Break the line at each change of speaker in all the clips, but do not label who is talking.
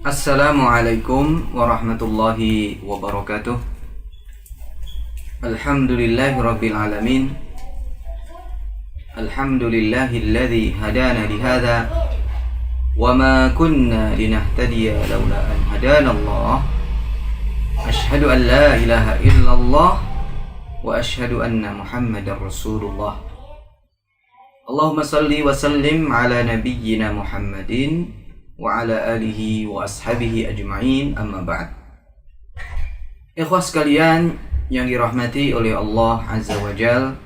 Assalamualaikum warahmatullahi wabarakatuh. Alhamdulillahirabbil alamin. Alhamdulillahilladzi hadana lihadza wama kunna linahtadiya laula an hadanallah. Asyhadu an la ilaha illallah wa asyhadu anna Muhammadar Rasulullah. Allahumma salli wa sallim ala nabiyyina Muhammadin wa ala alihi wa ashabihi ajma'in, amma ba'd. Ikhwah sekalian yang dirahmati oleh Allah Azza wa Jal,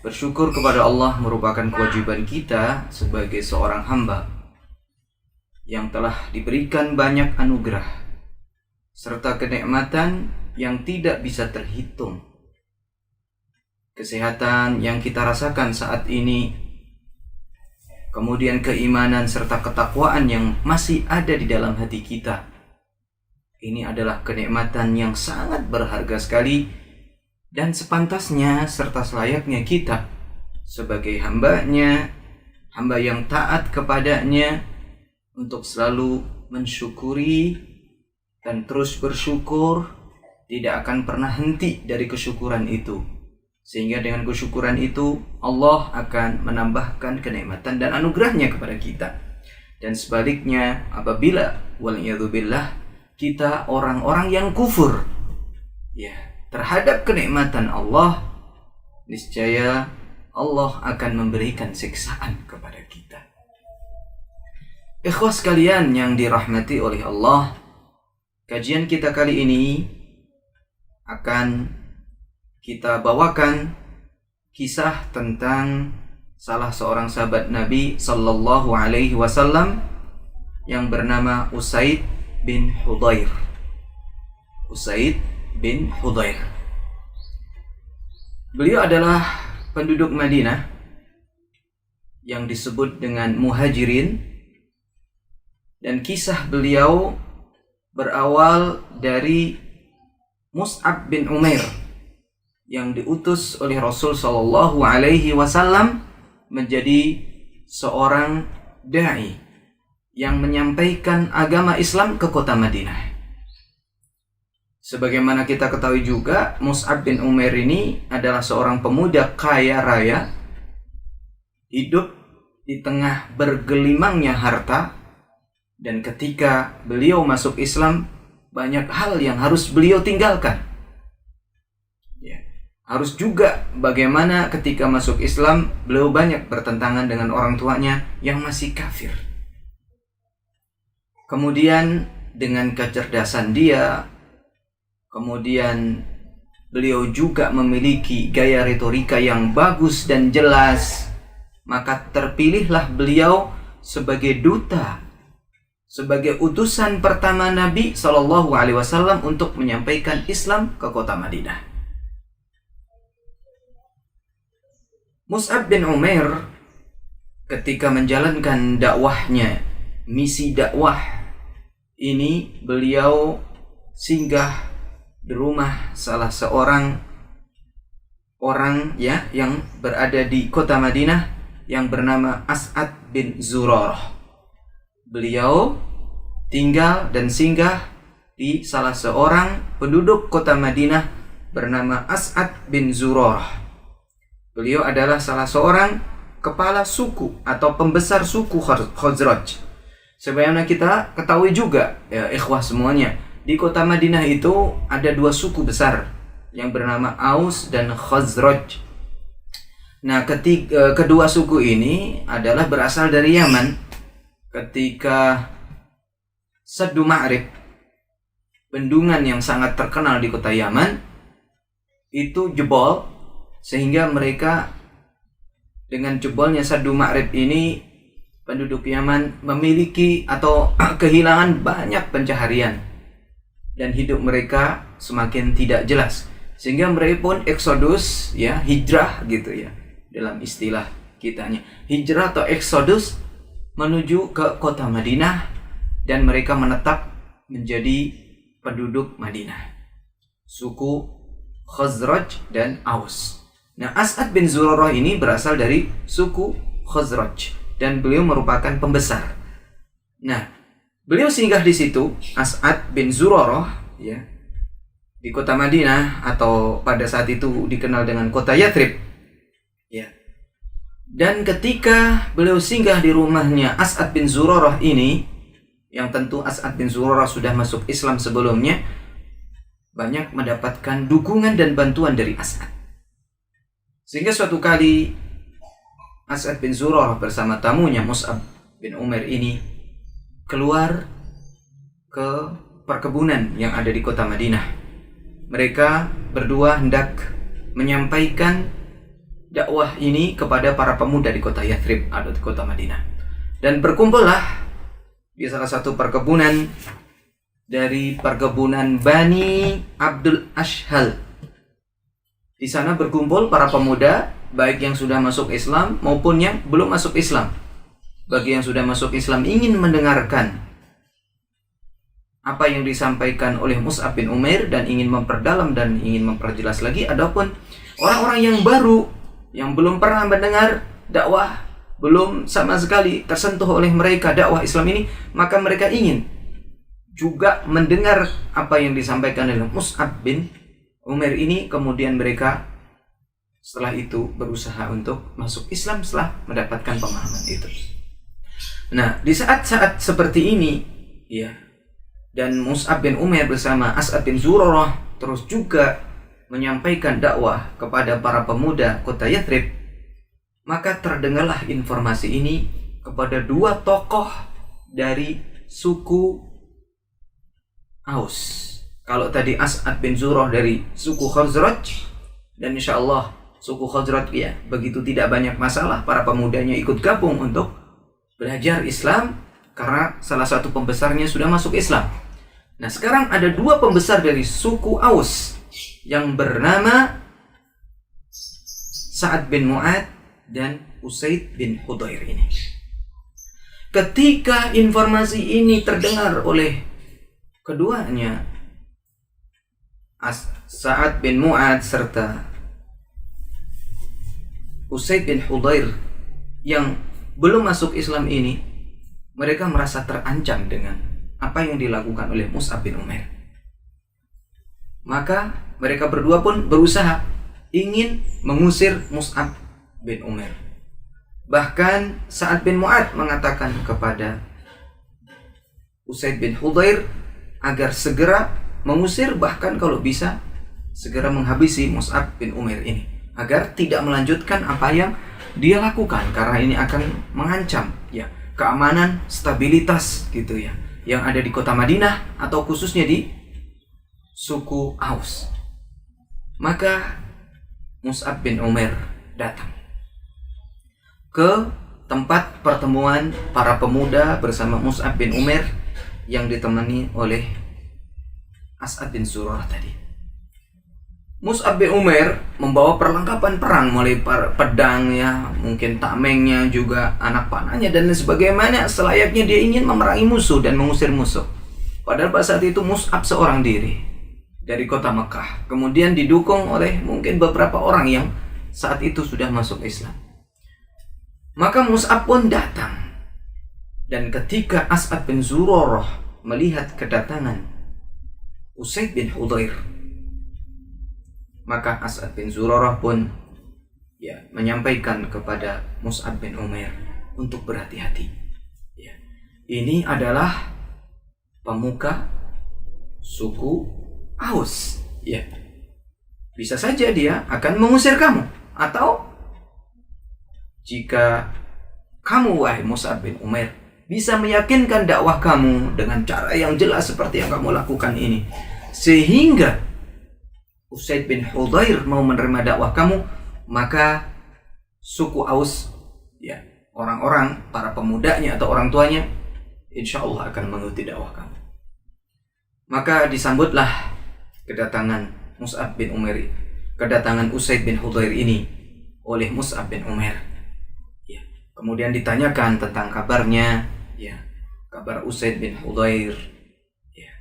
bersyukur kepada Allah merupakan kewajiban kita sebagai seorang hamba yang telah diberikan banyak anugerah serta kenikmatan yang tidak bisa terhitung. Kesehatan yang kita rasakan saat ini, kemudian keimanan serta ketakwaan yang masih ada di dalam hati kita. Ini adalah kenikmatan yang sangat berharga sekali dan sepantasnya serta selayaknya kita sebagai hambanya, hamba yang taat kepadanya, untuk selalu mensyukuri dan terus bersyukur, tidak akan pernah henti dari kesyukuran itu. Sehingga dengan kesyukuran itu Allah akan menambahkan kenikmatan dan anugerahnya kepada kita. Dan sebaliknya, apabila waliyadzubillah kita orang-orang yang kufur terhadap kenikmatan Allah, niscaya Allah akan memberikan siksaan kepada kita. Ikhwah sekalian yang dirahmati oleh Allah, kajian kita kali ini akan kita bawakan kisah tentang salah seorang sahabat Nabi sallallahu alaihi wasallam yang bernama Usaid bin Hudhair. Usaid bin Hudhair. Beliau adalah penduduk Madinah yang disebut dengan Muhajirin, dan kisah beliau berawal dari Mus'ab bin Umair yang diutus oleh Rasul sallallahu alaihi wasallam menjadi seorang dai yang menyampaikan agama Islam ke kota Madinah. Sebagaimana kita ketahui juga, Mus'ab bin Umair ini adalah seorang pemuda kaya raya, hidup di tengah bergelimangnya harta, dan ketika beliau masuk Islam, banyak hal yang harus beliau tinggalkan. Harus juga bagaimana ketika masuk Islam, beliau banyak bertentangan dengan orang tuanya yang masih kafir. Kemudian dengan kecerdasan dia, kemudian beliau juga memiliki gaya retorika yang bagus dan jelas, maka terpilihlah beliau sebagai duta, sebagai utusan pertama Nabi SAW untuk menyampaikan Islam ke kota Madinah. Mus'ab bin Umair ketika menjalankan dakwahnya, misi dakwah ini, beliau singgah di rumah salah seorang orang yang berada di kota Madinah yang bernama As'ad bin Zurarah. Beliau tinggal dan singgah di salah seorang penduduk kota Madinah bernama As'ad bin Zurarah. Beliau adalah salah seorang kepala suku atau pembesar suku Khazraj. Sebagaimana kita ketahui juga, ikhwah semuanya, di kota Madinah itu ada dua suku besar yang bernama Aus dan Khazraj. Nah, kedua suku ini adalah berasal dari Yaman. Ketika Saddu Ma'rib, bendungan yang sangat terkenal di kota Yaman, itu jebol, sehingga mereka dengan jebolnya Saddu Ma'rib ini, penduduk Yaman memiliki atau kehilangan banyak pencaharian dan hidup mereka semakin tidak jelas, sehingga mereka pun eksodus, hijrah gitu dalam istilah kitanya, hijrah atau eksodus menuju ke kota Madinah, dan mereka menetap menjadi penduduk Madinah, suku Khazraj dan Aus. Nah, As'ad bin Zurarah ini berasal dari suku Khazraj dan beliau merupakan pembesar. Nah, Beliau singgah di situ, As'ad bin Zurarah, ya, di kota Madinah atau pada saat itu dikenal dengan kota Yathrib, ya. Dan ketika beliau singgah di rumahnya As'ad bin Zurarah ini, yang tentu As'ad bin Zurarah sudah masuk Islam sebelumnya, banyak mendapatkan dukungan dan bantuan dari As'ad. Sehingga suatu kali As'ad bin Zurarah bersama tamunya Mus'ab bin Umair ini keluar ke perkebunan yang ada di kota Madinah. Mereka berdua hendak menyampaikan dakwah ini kepada para pemuda di kota Yathrib atau di kota Madinah. Dan berkumpullah di salah satu perkebunan dari perkebunan Bani Abdul Ashhal. Di sana berkumpul para pemuda, baik yang sudah masuk Islam maupun yang belum masuk Islam. Bagi yang sudah masuk Islam ingin mendengarkan apa yang disampaikan oleh Mus'ab bin Umair dan ingin memperdalam dan ingin memperjelas lagi. Adapun orang-orang yang baru, yang belum pernah mendengar dakwah, belum sama sekali tersentuh oleh mereka dakwah Islam ini, maka mereka ingin juga mendengar apa yang disampaikan oleh Mus'ab bin Umair ini. Kemudian mereka setelah itu berusaha untuk masuk Islam setelah mendapatkan pemahaman itu. Nah, di saat-saat seperti ini, ya, dan Mus'ab bin Umair bersama As'ad bin Zurarah terus juga menyampaikan dakwah kepada para pemuda kota Yathrib, maka terdengarlah informasi ini kepada dua tokoh dari suku Aus. Kalau tadi As'ad bin Zurarah dari suku Khazraj, dan insya Allah suku Khazraj, ya, begitu tidak banyak masalah, para pemudanya ikut gabung untuk belajar Islam karena salah satu pembesarnya sudah masuk Islam. Nah, sekarang ada dua pembesar dari suku Aus yang bernama Sa'ad bin Mu'ad dan Usaid bin Hudayr ini. Ketika informasi ini terdengar oleh keduanya, Sa'ad bin Mu'ad serta Usaid bin Hudayr yang belum masuk Islam ini, mereka merasa terancam dengan apa yang dilakukan oleh Mus'ab bin Umair. Maka mereka berdua pun berusaha ingin mengusir Mus'ab bin Umair. Bahkan Sa'ad bin Mu'ad mengatakan kepada Usaid bin Hudayr agar segera mengusir, bahkan kalau bisa segera menghabisi Mus'ab bin Umair ini, agar tidak melanjutkan apa yang dia lakukan, karena ini akan mengancam, ya, keamanan, stabilitas gitu, ya, yang ada di kota Madinah atau khususnya di suku Aus. Maka Mus'ab bin Umair datang ke tempat pertemuan para pemuda bersama Mus'ab bin Umair yang ditemani oleh As'ad bin Zurarah tadi. Mus'ab bin Umair membawa perlengkapan perang, mulai pedang, ya, mungkin tamengnya, juga anak panahnya dan sebagaimana selayaknya dia ingin memerangi musuh dan mengusir musuh. Padahal pada saat itu Mus'ab seorang diri dari kota Mekah, kemudian didukung oleh mungkin beberapa orang yang saat itu sudah masuk Islam. Maka Mus'ab pun datang, dan ketika As'ad bin Zurarah melihat kedatangan Usaid bin Hudayr, maka As'ad bin Zurarah pun, ya, menyampaikan kepada Mus'ab bin Umair untuk berhati-hati. Ya, ini adalah pemuka suku Aus. Ya, bisa saja dia akan mengusir kamu, atau jika kamu, wahai Mus'ab bin Umair, bisa meyakinkan dakwah kamu dengan cara yang jelas seperti yang kamu lakukan ini, sehingga Usaid bin Hudayr mau menerima dakwah kamu, maka suku Aus, ya, orang-orang, para pemudanya atau orang tuanya, insya Allah akan mengikuti dakwah kamu. Maka disambutlah kedatangan Mus'ab bin Umair, kedatangan Usaid bin Hudayr ini oleh Mus'ab bin Umair. Ya, kemudian ditanyakan tentang kabarnya, ya, kabar Usaid bin Hudayr. Ya,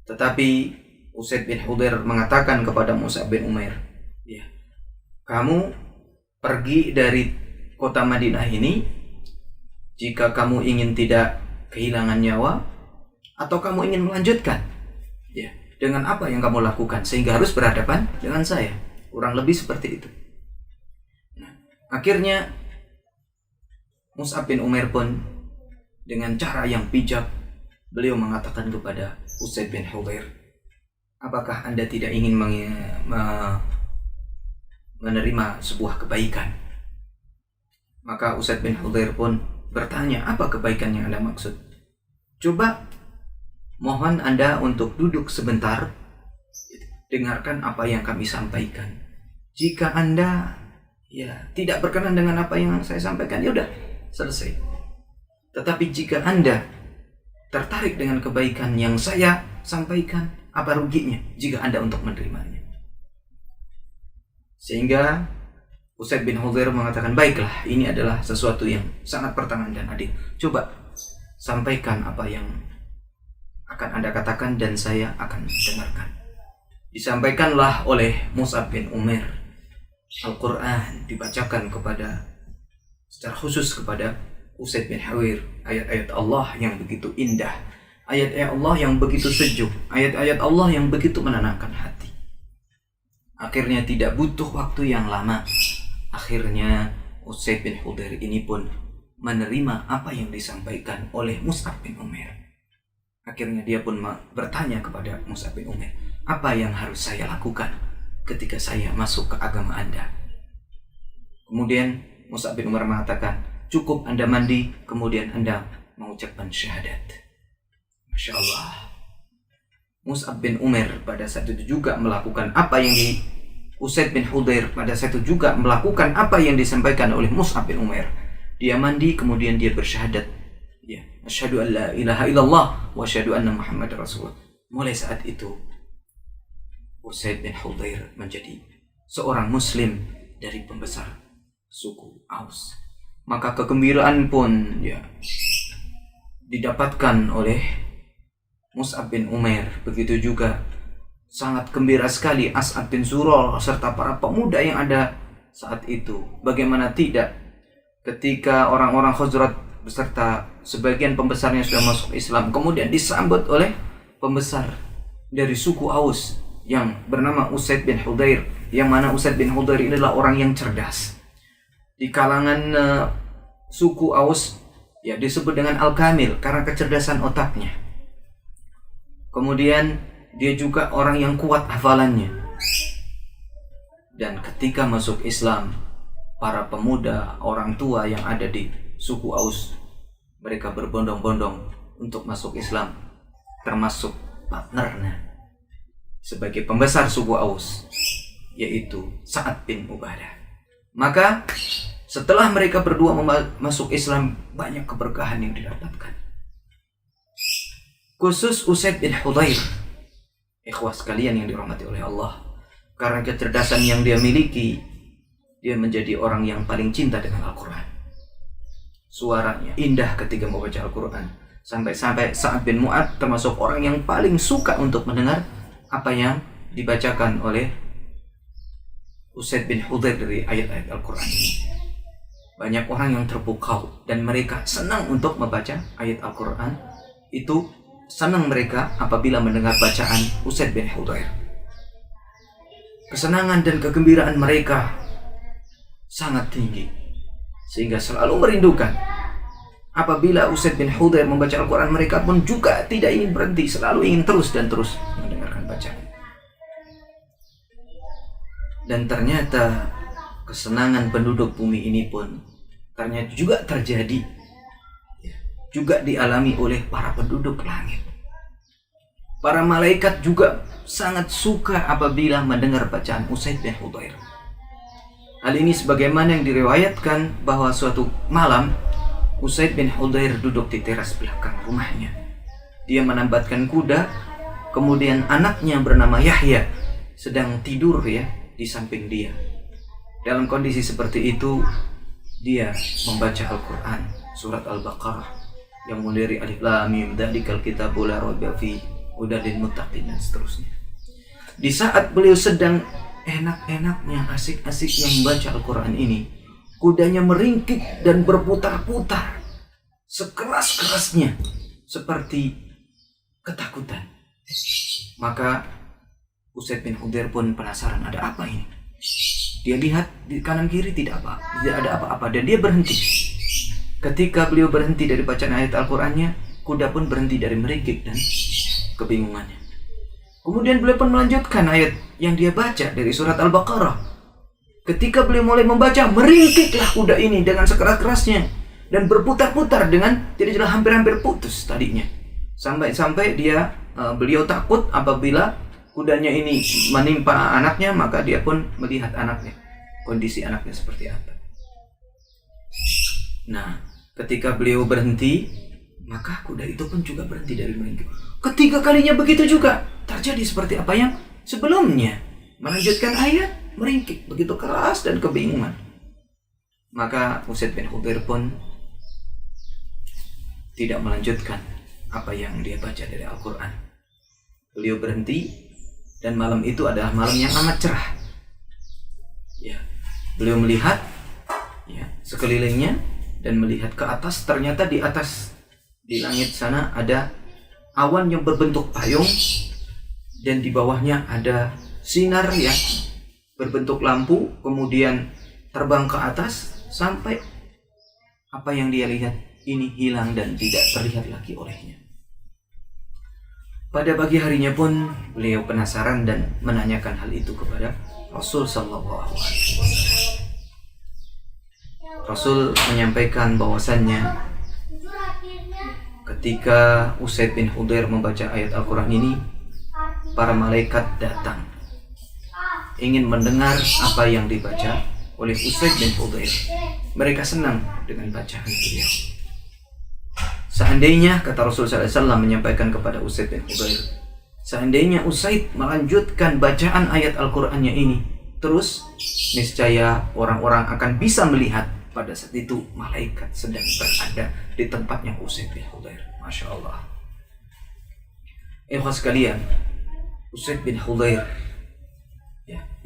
tetapi Usaid bin Hudayr mengatakan kepada Mus'ab bin Umair, ya, kamu pergi dari kota Madinah ini jika kamu ingin tidak kehilangan nyawa, Atau kamu ingin melanjutkan ya dengan apa yang kamu lakukan sehingga harus berhadapan dengan saya? Kurang lebih seperti itu. Nah, akhirnya Mus'ab bin Umair pun dengan cara yang bijak beliau mengatakan kepada Usaid bin Hudhair, apakah Anda tidak ingin menerima sebuah kebaikan? Maka Usaid bin Hudhair pun bertanya, apa kebaikan yang Anda maksud? Coba mohon Anda untuk duduk sebentar, dengarkan apa yang kami sampaikan. Jika Anda tidak berkenan dengan apa yang saya sampaikan, ya udah, selesai. Tetapi jika Anda tertarik dengan kebaikan yang saya sampaikan, apa ruginya jika Anda untuk menerimanya? Sehingga Usaid bin Hudhair mengatakan, baiklah, ini adalah sesuatu yang sangat pertengahan dan adil. Coba sampaikan apa yang akan Anda katakan dan saya akan dengarkan. Disampaikanlah oleh Mus'ab bin Umair Al-Quran, dibacakan secara khusus kepada Usaid bin Hudhair, ayat-ayat Allah yang begitu indah, ayat-ayat Allah yang begitu sejuk, ayat-ayat Allah yang begitu menenangkan hati. Akhirnya tidak butuh waktu yang lama, akhirnya Usaid bin Hudhair ini pun menerima apa yang disampaikan oleh Mus'ab bin Umair. Akhirnya dia pun bertanya kepada Mus'ab bin Umair, apa yang harus saya lakukan ketika saya masuk ke agama Anda? Kemudian Mus'ab bin Umair mengatakan, cukup Anda mandi, kemudian Anda mengucapkan syahadat. Masya Allah. Mus'ab bin Umair pada saat itu juga melakukan apa yang Usaid bin Hudhair pada saat itu juga melakukan apa yang disampaikan oleh Mus'ab bin Umair. Dia mandi, kemudian dia bersyahadat, ya, asyhadu an la ilaha illallah wa asyhadu anna Muhammadar Rasulullah. Mulai saat itu Usaid bin Hudhair menjadi seorang muslim dari pembesar suku Aus. Maka kegembiraan pun didapatkan oleh Mus'ab bin Umair. Begitu juga sangat gembira sekali As'ad bin Zurarah serta para pemuda yang ada saat itu. Bagaimana tidak, ketika orang-orang Khazraj beserta sebagian pembesarnya sudah masuk Islam, kemudian disambut oleh pembesar dari suku Aus yang bernama Usaid bin Hudhair, yang mana Usaid bin Hudhair ini adalah orang yang cerdas. Di kalangan suku Aus disebut dengan Al-Kamil karena kecerdasan otaknya. Kemudian dia juga orang yang kuat hafalannya. Dan ketika masuk Islam, para pemuda, orang tua yang ada di suku Aus, mereka berbondong-bondong untuk masuk Islam, termasuk partnernya sebagai pembesar suku Aus, yaitu Sa'ad bin Ubadah. Maka setelah mereka berdua masuk Islam, banyak keberkahan yang didapatkan. Khusus Usaid bin Hudhair, ikhwah sekalian yang dirahmati oleh Allah, karena kecerdasan yang dia miliki, dia menjadi orang yang paling cinta dengan Al-Quran. Suaranya indah ketika membaca Al-Quran, sampai-sampai Sa'ad bin Mu'adh termasuk orang yang paling suka untuk mendengar apa yang dibacakan oleh Usaid bin Hudhair dari ayat-ayat Al-Quran ini. Banyak orang yang terpukau dan mereka senang untuk membaca ayat Al-Quran itu, senang mereka apabila mendengar bacaan Usaid bin Hudhair. Kesenangan dan kegembiraan mereka sangat tinggi, sehingga selalu merindukan apabila Usaid bin Hudhair membaca Al-Quran, mereka pun juga tidak ingin berhenti, selalu ingin terus dan terus mendengarkan bacaan. Dan ternyata kesenangan penduduk bumi ini pun ternyata juga terjadi, juga dialami oleh para penduduk langit. Para malaikat juga sangat suka apabila mendengar bacaan Usaid bin Hudhair. Hal ini sebagaimana yang diriwayatkan bahwa suatu malam Usaid bin Hudhair duduk di teras belakang rumahnya. Dia menambatkan kuda, kemudian anaknya bernama Yahya sedang tidur di samping dia. Dalam kondisi seperti itu, dia membaca Al-Quran, surat Al-Baqarah yang mulai dari Alif Lam Mim, dzalikal kitabu la raiba fihi hudal lil muttaqin, dan seterusnya. Di saat beliau sedang enak-enaknya, asik-asiknya membaca Al-Quran ini, kudanya meringkik dan berputar-putar sekeras-kerasnya, seperti ketakutan. Maka Usaid bin Hudzair pun penasaran, ada apa ini? Dia lihat di kanan kiri tidak ada apa-apa dan dia berhenti. Ketika beliau berhenti dari bacaan ayat Al-Qur'annya, kuda pun berhenti dari meringkik dan kebingungannya. Kemudian beliau pun melanjutkan ayat yang dia baca dari surat Al-Baqarah. Ketika beliau mulai membaca, meringkiklah kuda ini dengan sekeras-kerasnya dan berputar-putar dengan jadi hampir-hampir putus tadinya. Sampai-sampai beliau takut apabila kudanya ini menimpa anaknya, maka dia pun melihat anaknya, kondisi anaknya seperti apa. Nah, ketika beliau berhenti, maka kuda itu pun juga berhenti dari meringkik. Ketiga kalinya begitu juga terjadi seperti apa yang sebelumnya. Melanjutkan ayat, meringkik begitu keras dan kebingungan. Maka Usaid bin Hudzair pun tidak melanjutkan apa yang dia baca dari Al-Quran. Beliau berhenti, dan malam itu adalah malam yang amat cerah. Ya, beliau melihat sekelilingnya dan melihat ke atas. Ternyata di langit sana ada awan yang berbentuk payung, dan di bawahnya ada sinar yang berbentuk lampu, kemudian terbang ke atas sampai apa yang dia lihat ini hilang dan tidak terlihat lagi olehnya. Pada pagi harinya pun beliau penasaran dan menanyakan hal itu kepada Rasul sallallahu alaihi wasallam. Rasul menyampaikan bahwasannya ketika Usaid bin Hudzair membaca ayat Al-Quran ini, para malaikat datang ingin mendengar apa yang dibaca oleh Usaid bin Hudzair. Mereka senang dengan bacaan beliau. Seandainya, kata Rasul SAW menyampaikan kepada Usaid bin Hudzair, seandainya Usaid melanjutkan bacaan ayat Al-Qur'annya ini terus, niscaya orang-orang akan bisa melihat pada saat itu malaikat sedang berada di tempatnya Usaid bin Hudzair. Masya Allah. Ikhwas sekalian, Usaid bin Hudzair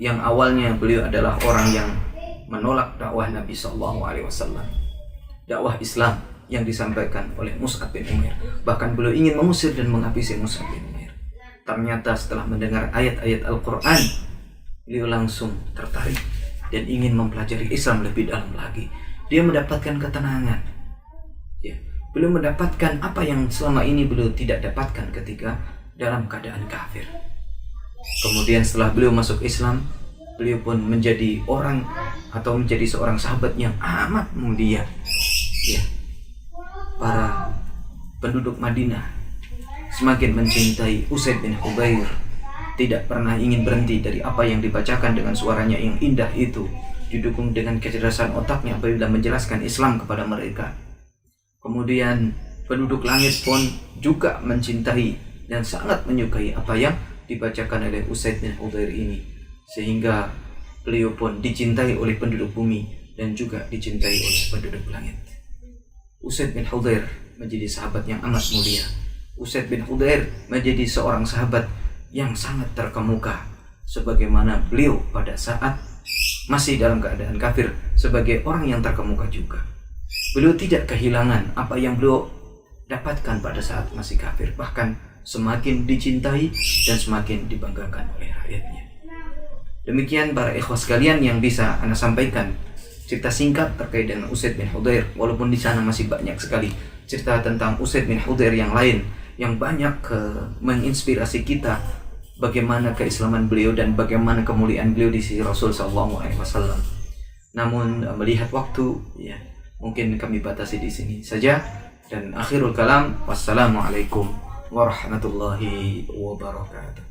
yang awalnya beliau adalah orang yang menolak dakwah Nabi SAW, dakwah Islam yang disampaikan oleh Mus'ab bin Umair. Bahkan beliau ingin mengusir dan menghabisi Mus'ab bin Umair. Ternyata setelah mendengar ayat-ayat Al-Quran, beliau langsung tertarik dan ingin mempelajari Islam lebih dalam lagi. Dia mendapatkan ketenangan. Beliau mendapatkan apa yang selama ini beliau tidak dapatkan ketika dalam keadaan kafir. Kemudian setelah beliau masuk Islam, beliau pun menjadi orang atau menjadi seorang sahabat yang amat mulia. Para penduduk Madinah semakin mencintai Usaid bin Hudzair, tidak pernah ingin berhenti dari apa yang dibacakan dengan suaranya yang indah itu, didukung dengan kecerdasan otaknya apabila menjelaskan Islam kepada mereka. Kemudian penduduk langit pun juga mencintai dan sangat menyukai apa yang dibacakan oleh Usaid bin Hudzair ini, sehingga beliau pun dicintai oleh penduduk bumi dan juga dicintai oleh penduduk langit. Usaid bin Hudzair menjadi sahabat yang amat mulia. Usaid bin Hudzair menjadi seorang sahabat yang sangat terkemuka, sebagaimana beliau pada saat masih dalam keadaan kafir sebagai orang yang terkemuka juga. Beliau tidak kehilangan apa yang beliau dapatkan pada saat masih kafir, bahkan semakin dicintai dan semakin dibanggakan oleh rakyatnya. Demikian para ikhwas sekalian yang bisa Anda sampaikan cerita singkat terkait dengan Usaid bin Hudzair. Walaupun di sana masih banyak sekali cerita tentang Usaid bin Hudzair yang lain yang banyak menginspirasi kita bagaimana keislaman beliau dan bagaimana kemuliaan beliau di sisi Rasul sallallahu alaihi wasallam. Namun melihat waktu, mungkin kami batasi di sini saja, dan akhirul kalam, wassalamualaikum warahmatullahi wabarakatuh.